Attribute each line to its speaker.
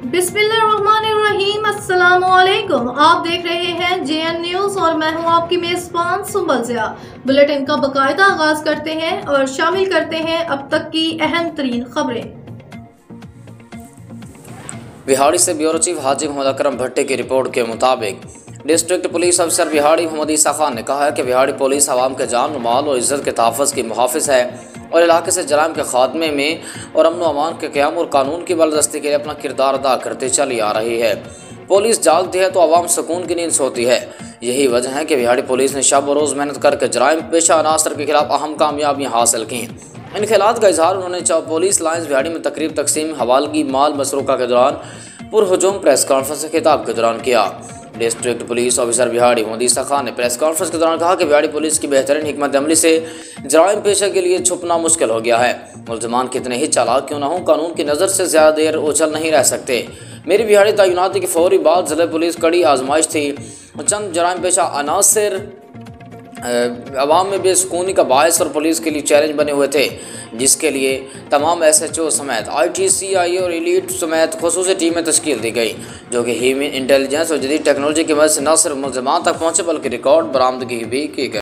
Speaker 1: बिस्मिल्लाहिर्रहमानिर्रहीम। अस्सलामुअलैकुम। आप देख रहे हैं JN न्यूज़ और मैं हूं आपकी मेज़बान सुंबल ज़िया। बुलेटिन का बाकायदा आगाज करते हैं और शामिल करते हैं अब तक की अहम तरीन खबरें।
Speaker 2: बिहाड़ी से ब्यूरो चीफ हाजी मोहम्मद अकरम भट्टी की रिपोर्ट के मुताबिक डिस्ट्रिक्ट पुलिस अफसर बिहाड़ी मोहम्मद ईसा खान ने कहा है कि बिहाड़ी पुलिस आवाम के जान माल और इज्जत के तहफ़्फ़ुज़ की मुहाफ़िज़ है और इलाके से जराइम के खात्मे में और अमन व अमान के क़याम और कानून की बालादस्ती के लिए अपना किरदार अदा करते चली आ रही है। पुलिस जागती है तो आवाम सुकून की नींद सोती है। यही वजह है कि बिहाड़ी पुलिस ने शब रोज़ मेहनत करके जराइम पेशा अनासर के खिलाफ अहम कामयाबियाँ हासिल की। इन खिलात का इजहार उन्होंने पुलिस लाइन्स बिहाड़ी में तकरीब तकसीम हवालगी माल मसरूका के दौरान पुरहुजूम प्रेस कॉन्फ्रेंस से खिताब के दौरान किया। डिस्ट्रिक्ट पुलिस ऑफिसर बिहाड़ी मोहम्मद ईसा खान ने प्रेस कॉन्फ्रेंस के दौरान कहा कि बिहाड़ी पुलिस की बेहतरीन हिकमत अमली से जराइम पेशा के लिए छुपना मुश्किल हो गया है। मुल्ज़िमान कितने ही चालाक क्यों ना हो, कानून की नज़र से ज़्यादा देर ओझल नहीं रह सकते। मेरी बिहाड़ी तैनाती के फौरी बाद ज़िला पुलिस कड़ी आजमाइश थी। चंद जराइम पेशा अनासर अवाम में बेसुकूनी का बायस और पुलिस के लिए चैलेंज बने हुए थे, जिसके लिए तमाम SHO समेत ITCI और एलीट समेत खुसूसी टीमें तश्कील दी गई, जो कि ह्यूमन इंटेलिजेंस और जदीद टेक्नोलॉजी की मदद से न सिर्फ मुल्ज़िमान तक पहुँचे बल्कि रिकॉर्ड बरामदगी भी की गई।